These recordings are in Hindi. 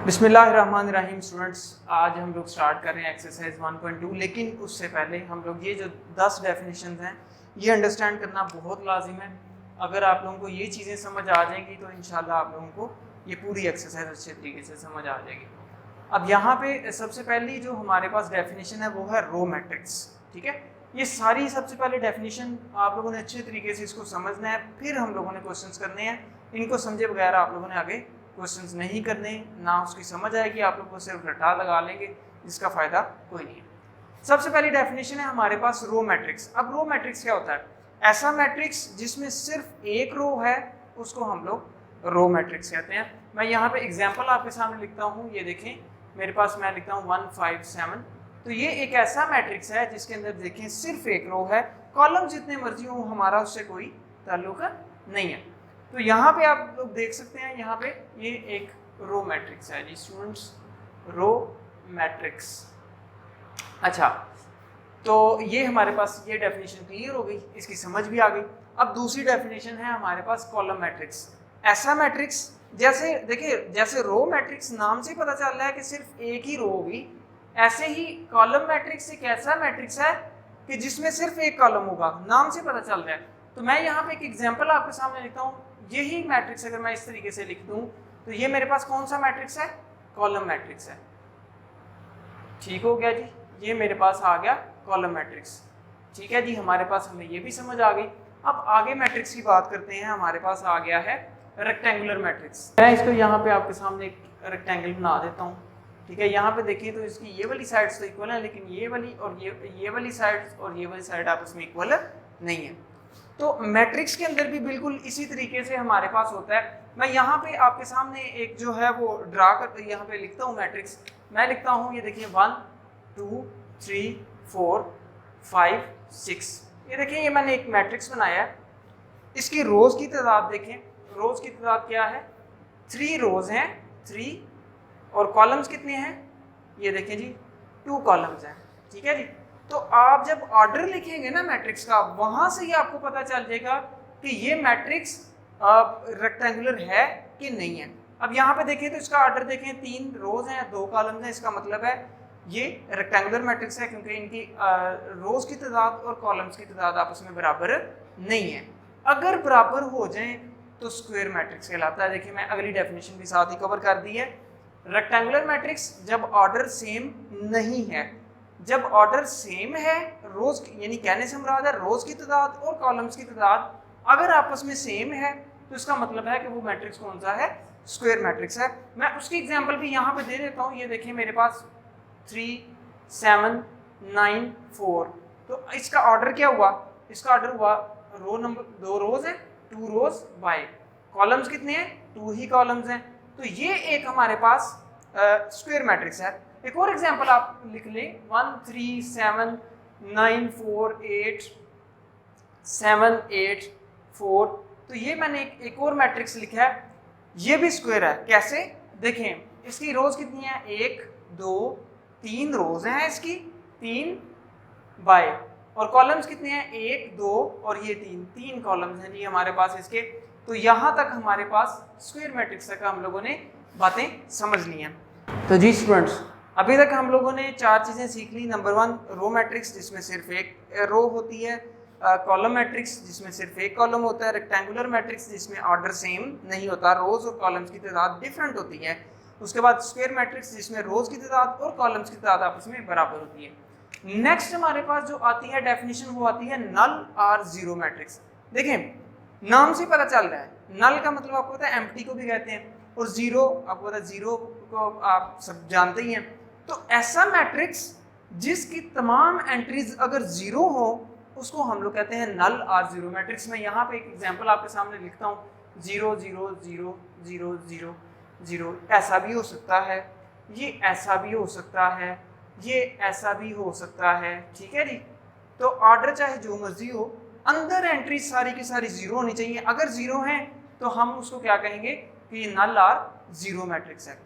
बिस्मिल्लाहिर्रहमानिर्रहीम स्टूडेंट्स, आज हम लोग स्टार्ट कर रहे हैं एक्सरसाइज 1.2। लेकिन उससे पहले हम लोग ये जो 10 डेफिनेशन हैं ये अंडरस्टैंड करना बहुत लाजिम है। अगर आप लोगों को ये चीज़ें समझ आ जाएंगी तो इंशाल्लाह आप लोगों को ये पूरी एक्सरसाइज अच्छे तरीके से समझ आ जाएगी। अब यहाँ पे सबसे पहली जो हमारे पास डेफिनेशन है वो है रो मैट्रिक्स। ठीक है, ये सारी सबसे पहले डेफिनेशन आप लोगों ने अच्छे तरीके से इसको समझना है, फिर हम लोगों ने क्वेश्चंस करने हैं। इनको समझे बगैर आप लोगों ने आगे क्वेश्चंस नहीं करने, ना उसकी समझ आएगी, आप लोग को सिर्फ रटा लगा लेंगे, जिसका फ़ायदा कोई नहीं है। सबसे पहली डेफिनेशन है हमारे पास रो मैट्रिक्स। अब रो मैट्रिक्स क्या होता है? ऐसा मैट्रिक्स जिसमें सिर्फ एक रो है उसको हम लोग रो मैट्रिक्स कहते हैं। मैं यहाँ पे एग्जाम्पल आपके सामने लिखता हूँ, ये देखें मेरे पास, मैं लिखता हूँ 1 5 7। तो ये एक ऐसा मैट्रिक्स है जिसके अंदर देखें सिर्फ एक रो है, कॉलम जितने मर्जी हो हमारा उससे कोई ताल्लुक नहीं है। तो यहाँ पे आप लोग देख सकते हैं, यहाँ पे ये एक रो मैट्रिक्स है जी स्टूडेंट्स, रो मैट्रिक्स। अच्छा, तो ये हमारे पास ये डेफिनेशन क्लियर हो गई, इसकी समझ भी आ गई। अब दूसरी डेफिनेशन है हमारे पास कॉलम मैट्रिक्स। ऐसा मैट्रिक्स जैसे देखिए, जैसे रो मैट्रिक्स नाम से पता चल रहा है कि सिर्फ एक ही रो होगी, ऐसे ही कॉलम मैट्रिक्स एक ऐसा मैट्रिक्स है कि जिसमें सिर्फ एक कॉलम होगा, नाम से पता चल रहा है। तो मैं यहाँ पे एक एग्जाम्पल आपके सामने लिखता हूँ, यही मैट्रिक्स अगर मैं इस तरीके से लिख दूँ तो ये मेरे पास कौन सा मैट्रिक्स है? कॉलम मैट्रिक्स है। ठीक हो गया जी, ये मेरे पास आ गया कॉलम मैट्रिक्स। ठीक है जी, हमारे पास हमें ये भी समझ आ गई। अब आगे मैट्रिक्स की बात करते हैं। हमारे पास आ गया है रेक्टेंगुलर मैट्रिक्स। मैं इसको यहाँ पे आपके सामने एक रेक्टेंगल बना देता हूँ। ठीक है, यहाँ पे देखिए तो इसकी ये वाली साइड्स तो इक्वल है, लेकिन ये वाली और ये वाली साइड्स और ये वाली साइड आपस में इक्वल नहीं है। तो मैट्रिक्स के अंदर भी बिल्कुल इसी तरीके से हमारे पास होता है। मैं यहाँ पे आपके सामने एक जो है वो ड्रा कर यहाँ पे लिखता हूँ मैट्रिक्स। मैं लिखता हूँ, ये देखिए 1 2 3 4 5 6। ये देखिए, ये मैंने एक मैट्रिक्स बनाया है। इसकी रोज की तादाद देखें, रोज की तादाद क्या है? 3 रोज हैं, 3। और कॉलम्स कितने हैं? ये देखें जी, 2 कॉलम्स हैं। ठीक है जी, तो आप जब ऑर्डर लिखेंगे ना मैट्रिक्स का, वहां से ही आपको पता चल जाएगा कि ये मैट्रिक्स रेक्टेंगुलर है कि नहीं है। अब यहाँ पे देखें तो इसका ऑर्डर देखें, 3 रोज हैं, 2 कॉलम्स हैं। इसका मतलब है ये रेक्टेंगुलर मैट्रिक्स है, क्योंकि इनकी रोज की तादाद और कॉलम्स की तादाद आपस में बराबर नहीं है। अगर बराबर हो जाए तो स्क्वायर मैट्रिक्स कहलाता है। देखिए, मैं अगली डेफिनेशन भी साथ ही कवर कर दी है। रेक्टेंगुलर मैट्रिक्स जब ऑर्डर सेम नहीं है, जब ऑर्डर सेम है, रोज यानी कहने से मुराद है रोज की तादाद और कॉलम्स की तादाद अगर आपस में सेम है तो इसका मतलब है कि वो मैट्रिक्स कौन सा है? स्क्वायर मैट्रिक्स है। मैं उसकी एग्जांपल भी यहाँ पे दे देता हूँ। ये देखिए मेरे पास 3 7 9 4। तो इसका ऑर्डर क्या हुआ? इसका ऑर्डर हुआ, रो नंबर 2 रोज है, 2 रोज बाय, कॉलम्स कितने हैं? 2 ही कॉलम्स हैं। तो ये एक हमारे पास स्क्वायर मैट्रिक्स है। एक और एग्जांपल आप लिख लें, 1 3 7 9 4 8 7 8 4। तो ये मैंने एक और मैट्रिक्स लिखा है, ये भी स्क्वायर है। कैसे? देखें, इसकी रोज कितनी है? 1 2 3 रोज हैं इसकी, 3 बाय, और कॉलम्स कितने हैं? 1 2 और ये 3 कॉलम्स हैं जी हमारे पास इसके। तो यहाँ तक हमारे पास स्क्वायर मैट्रिक्स तक हम लोगों ने बातें समझ ली हैं। तो जी स्टूडेंट्स, अभी तक हम लोगों ने 4 चीज़ें सीख ली। नंबर 1 रो मैट्रिक्स जिसमें सिर्फ एक रो होती है, कॉलम मैट्रिक्स जिसमें सिर्फ एक कॉलम होता है, रेक्टेंगुलर मैट्रिक्स जिसमें ऑर्डर सेम नहीं होता, रोज और कॉलम्स की तादाद डिफरेंट होती है। उसके बाद स्क्वायर मैट्रिक्स जिसमें रोज की तादाद और कॉलम्स की तादाद आपस में बराबर होती है। नेक्स्ट हमारे पास जो आती है डेफिनेशन, वो आती है नल और जीरो मैट्रिक्स। देखें, नाम से पता चल रहा है, नल का मतलब आपको पता है एम्प्टी को भी कहते हैं, और जीरो आपको पता है, जीरो को आप सब जानते ही हैं। तो ऐसा मैट्रिक्स जिसकी तमाम एंट्रीज अगर जीरो हो उसको हम लोग कहते हैं नल और जीरो मैट्रिक्स। मैं यहाँ पे एक एग्जांपल आपके सामने लिखता हूँ, 0 0 0 0 0 0। ऐसा भी हो सकता है, ये ऐसा भी हो सकता है, ये ऐसा भी हो सकता है। ठीक है जी, तो ऑर्डर चाहे जो मर्जी हो, अंदर एंट्री सारी की सारी जीरो होनी चाहिए। अगर जीरो है तो हम उसको क्या कहेंगे कि ये नल और जीरो मैट्रिक्स है।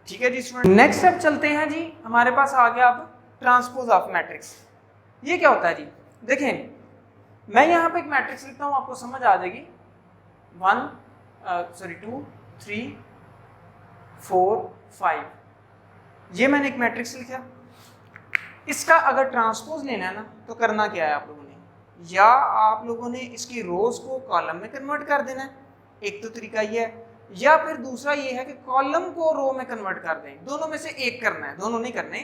ठीक है जी स्टूडेंट, नेक्स्ट स्टेप चलते हैं जी। हमारे पास आ गया अब ट्रांसपोज ऑफ मैट्रिक्स। ये क्या होता है जी? देखें, मैं यहाँ पे एक मैट्रिक्स लिखता हूँ, आपको समझ आ जाएगी। 2 3 4 5, ये मैंने एक मैट्रिक्स लिखा। इसका अगर ट्रांसपोज लेना है ना तो करना क्या है आप लोगों ने, या आप लोगों ने इसकी रोज को कॉलम में कन्वर्ट कर देना है, एक तो तरीका ये है, या फिर दूसरा ये है कि कॉलम को रो में कन्वर्ट कर दें। दोनों में से एक करना है, दोनों नहीं करने,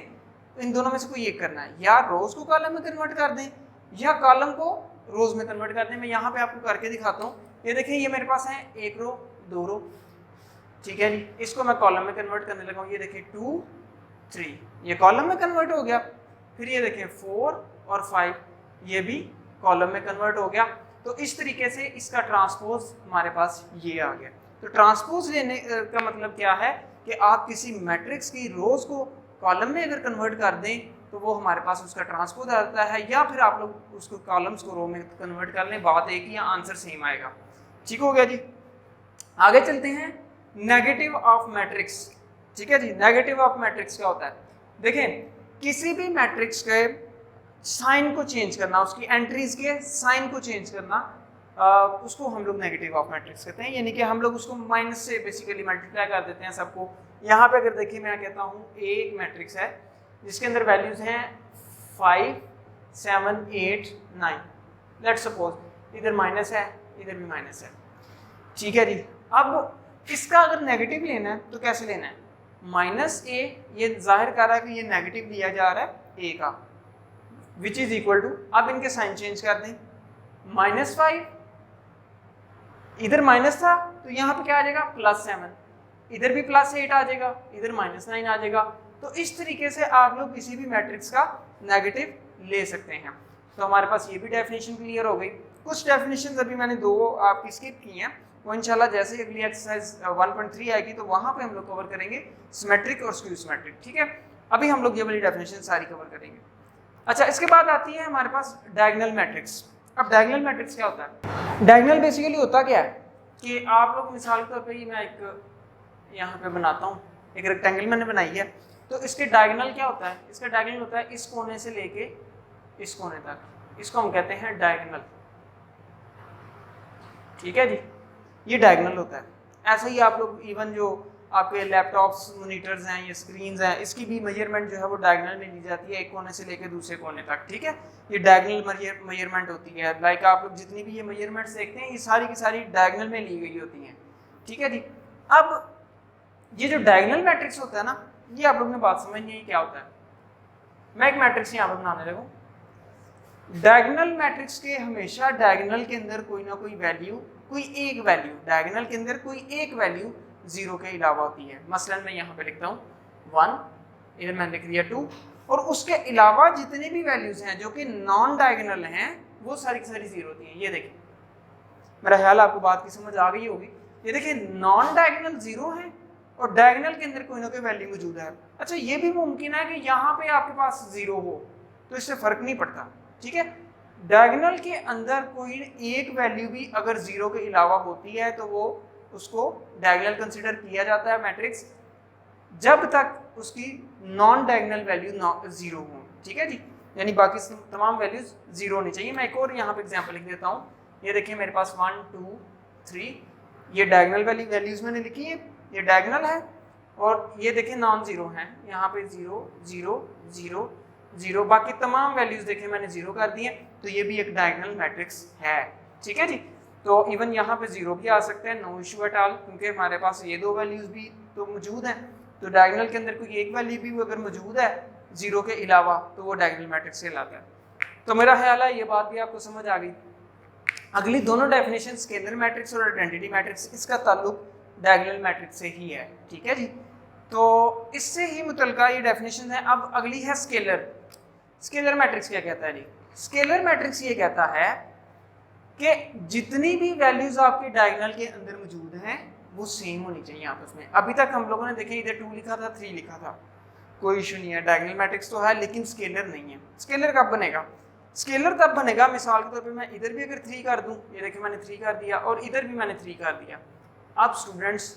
तो इन दोनों में से कोई एक करना है, या रोज को कॉलम में कन्वर्ट कर दें या कॉलम को रोज में कन्वर्ट कर दें। मैं यहाँ पे आपको करके दिखाता हूँ। ये देखिए, ये मेरे पास है एक रो, दो रो, ठीक है जी। इसको मैं कॉलम में कन्वर्ट करने लगा हूँ। ये देखिए 2 3, ये कॉलम में कन्वर्ट हो गया। फिर ये देखिए 4 और 5, ये भी कॉलम में कन्वर्ट हो गया। तो इस तरीके से इसका ट्रांसपोज हमारे पास ये आ गया। तो ट्रांसपोज लेने का मतलब क्या है कि आप किसी मैट्रिक्स की रोज को कॉलम में अगर कन्वर्ट कर दें तो वो हमारे पास उसका ट्रांसपोज आता है, या फिर आप लोग उसको कॉलम्स को रो में कन्वर्ट कर लें, बात एक ही, आंसर सेम आएगा। ठीक हो गया जी। आगे चलते हैं, नेगेटिव ऑफ मैट्रिक्स। ठीक है जी, नेगेटिव ऑफ मैट्रिक्स क्या होता है? देखें, किसी भी मैट्रिक्स के साइन को चेंज करना, उसकी एंट्रीज के साइन को चेंज करना, उसको हम लोग नेगेटिव ऑफ मैट्रिक्स कहते हैं। यानी कि हम लोग उसको माइनस से बेसिकली मल्टीप्लाई कर देते हैं सबको। यहाँ पे अगर देखिए, मैं कहता हूँ एक मैट्रिक्स है जिसके अंदर वैल्यूज हैं 5 7 8 9, लेट्स सपोज इधर माइनस है, इधर भी माइनस है, ठीक है जी। अब इसका अगर नेगेटिव लेना है तो कैसे लेना है? माइनस ए, ये जाहिर कर रहा है कि ये नेगेटिव लिया जा रहा है ए का, विच इज इक्वल टू, अब इनके साइन चेंज कर दें, -5, इधर माइनस था तो यहाँ पे क्या आ जाएगा +7, इधर भी +8 आ जाएगा, इधर -9 आ जाएगा। तो इस तरीके से आप लोग किसी भी मैट्रिक्स का नेगेटिव ले सकते हैं। तो हमारे पास ये भी डेफिनेशन क्लियर हो गई। कुछ डेफिनेशन अभी मैंने दो आपकी स्किप की हैं, वो इंशाल्लाह जैसे ही अगली एक्सरसाइज 1.3 आएगी तो वहाँ पे हम लोग कवर करेंगे सिमेट्रिक और स्क्यू सिमेट्रिक। ठीक है, अभी हम लोग ये वाली डेफिनेशन सारी कवर करेंगे। अच्छा, इसके बाद आती है हमारे पास डायगोनल मैट्रिक्स। अब डायगोनल मैट्रिक्स क्या होता है? डायगोनल बेसिकली होता क्या है कि आप लोग मिसाल के तौर पर, मैं एक यहाँ पे बनाता हूँ, एक रेक्टेंगल मैंने बनाई है, तो इसके डायगोनल क्या होता है? इसका डायगोनल होता है इस कोने से लेके इस कोने तक, इसको हम कहते हैं डायगोनल। ठीक है जी, ये डायगोनल होता है। ऐसा ही आप लोग इवन जो आपके लैपटॉप्स, मॉनिटर्स हैं, ये स्क्रीन्स हैं, इसकी भी मेजरमेंट जो है वो डायगोनल में ली जाती है, एक कोने से लेकर दूसरे कोने तक। ठीक है, ये डायगोनल मेजरमेंट होती है। लाइक आप लोग जितनी भी ये मेजरमेंट्स देखते हैं, ये सारी की सारी डायगोनल में ली गई होती हैं। ठीक है जी। अब ये जो डायगोनल मैट्रिक्स होता है ना, ये आप लोग ने बात समझनी है क्या होता है। मैं एक मैट्रिक्स यहाँ पर बनाने लगूँ। डायगोनल मैट्रिक्स के हमेशा डायगोनल के अंदर कोई ना कोई वैल्यू, कोई एक वैल्यू, डायगोनल के अंदर कोई एक वैल्यू 0 के अलावा होती है। मसलन मैं यहाँ पे लिखता हूँ 1, इधर मैंने लिख दिया 2, और उसके अलावा जितने भी वैल्यूज हैं जो कि नॉन डायगोनल हैं वो सारी की सारी 0 होती हैं। ये देखिए, मेरा ख्याल आपको बात की समझ आ गई होगी। ये देखिए, नॉन डायगोनल 0 है और डायगोनल के अंदर कोई ना कोई वैल्यू मौजूद है। अच्छा, ये भी मुमकिन है कि यहाँ पे आपके पास 0 हो, तो इससे फर्क नहीं पड़ता। ठीक है, डायगोनल के अंदर कोई एक वैल्यू भी अगर 0 के अलावा होती है तो वो उसको डायगोनल कंसीडर किया जाता है मैट्रिक्स, जब तक उसकी नॉन डायगोनल वैल्यू 0 हो। ठीक है जी, यानी बाकी तमाम वैल्यूज 0 होनी चाहिए। मैं एक और यहाँ पे एग्जांपल लिख देता हूँ। ये देखिए, मेरे पास 1 2 3, ये डायगोनल वाली वैल्यूज मैंने लिखी है, ये डायगोनल है, और ये देखिए नॉन 0 हैं, यहाँ पे 0 0 0 0, बाकी तमाम वैल्यूज देखिए मैंने 0 कर दी है, तो ये भी एक डायगोनल मैट्रिक्स है। ठीक है जी, तो इवन यहाँ पे 0 भी आ सकते हैं, नो इशू एट ऑल, क्योंकि हमारे पास ये दो वैल्यूज भी तो मौजूद हैं। तो डायगोनल के अंदर कोई एक वैल्यू भी अगर मौजूद है 0 के अलावा तो वो डायगोनल मैट्रिक्स कहलाता है। तो मेरा ख्याल है ये बात भी आपको समझ आ गई। अगली दोनों डेफिनेशन, स्केलर मैट्रिक्स और आइडेंटिटी मैट्रिक्स, इसका ताल्लुक डायगोनल मैट्रिक्स से ही है। ठीक है जी, तो इससे ही मुतल्लिका ये डेफिनेशन है। अब अगली है स्केलर। स्केलर मैट्रिक्स क्या कहता है जी? स्केलर मैट्रिक्स ये कहता है कि जितनी भी वैल्यूज आपके डायगोनल के अंदर मौजूद हैं वो सेम होनी चाहिए आपस में। अभी तक हम लोगों ने देखे इधर 2 लिखा था, 3 लिखा था, कोई इशू नहीं है, डायगोनल मैट्रिक्स तो है लेकिन स्केलर नहीं है। स्केलर कब बनेगा? स्केलर तब बनेगा, मिसाल के तौर पे मैं इधर भी अगर 3 कर दूं, ये देखिए मैंने 3 कर दिया, और इधर भी मैंने 3 कर दिया। अब स्टूडेंट्स,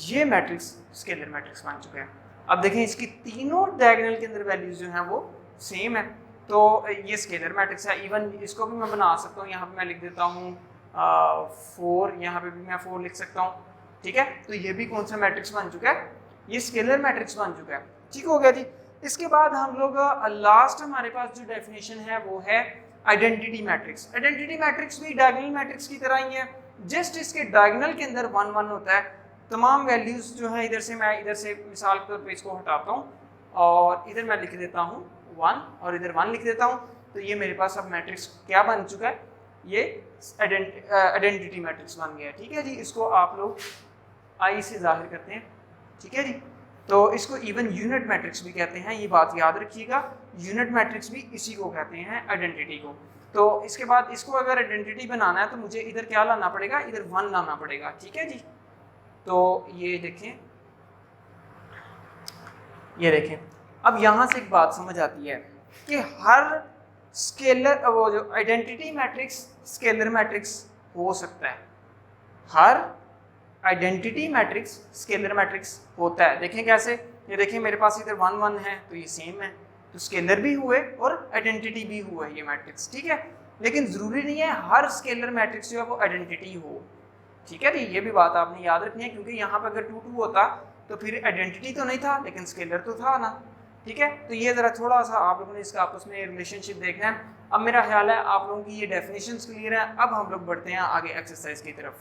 ये मैट्रिक्स स्केलर मैट्रिक्स बन चुका है। अब देखें, इसकी तीनों डायगोनल के अंदर वैल्यूज जो हैं वो सेम है, तो ये स्केलर मैट्रिक्स है। इवन इसको भी मैं बना सकता हूँ, यहाँ पे मैं लिख देता हूँ 4, यहाँ पे भी मैं 4 लिख सकता हूँ। ठीक है, तो ये भी कौन सा मैट्रिक्स बन चुका है? ये स्केलर मैट्रिक्स बन चुका है। ठीक हो गया जी। इसके बाद हम लोग लास्ट हमारे पास जो डेफिनेशन है वो है आइडेंटिटी मैट्रिक्स। आइडेंटिटी मैट्रिक्स भी डायगोनल मैट्रिक्स की तरह ही है, जस्ट इसके डायगोनल के अंदर 1 1 होता है। तमाम वैल्यूज जो है इधर से मैं इधर से मिसाल के तौर पे इसको हटाता हूँ और इधर मैं लिख देता हूँ 1 और इधर 1 लिख देता हूँ, तो ये मेरे पास अब मैट्रिक्स क्या बन चुका है, ये आइडेंटिटी मैट्रिक्स बन गया है। ठीक है जी। इसको आप लोग आई से जाहिर करते हैं। ठीक है जी। तो इसको इवन यूनिट मैट्रिक्स भी कहते हैं, ये बात याद रखिएगा। यूनिट मैट्रिक्स भी इसी को कहते हैं, आइडेंटिटी को। तो इसके बाद इसको अगर आइडेंटिटी बनाना है तो मुझे इधर क्या लाना पड़ेगा, इधर 1 लाना पड़ेगा। ठीक है जी। तो ये देखें, ये देखें, अब यहाँ से एक बात समझ आती है कि हर स्केलर, वो जो आइडेंटिटी मैट्रिक्स स्केलर मैट्रिक्स हो सकता है, हर आइडेंटिटी मैट्रिक्स स्केलर मैट्रिक्स होता है। देखें कैसे, ये देखें मेरे पास इधर 1 1 है तो ये सेम है, तो स्केलर भी हुए और आइडेंटिटी भी हुआ ये मैट्रिक्स। ठीक है। लेकिन ज़रूरी नहीं है हर स्केलर मैट्रिक्स जो है वो आइडेंटिटी हो। ठीक है जी। ये भी बात आपने याद रखनी है, क्योंकि यहाँ पर अगर 2 2 होता तो फिर आइडेंटिटी तो नहीं था लेकिन स्केलर तो था ना। ठीक है। तो ये ज़रा थोड़ा सा आप लोगों ने इसका आपस में रिलेशनशिप देखना है। अब मेरा ख्याल है आप लोगों की ये डेफिनेशंस क्लियर है। अब हम लोग बढ़ते हैं आगे एक्सरसाइज की तरफ।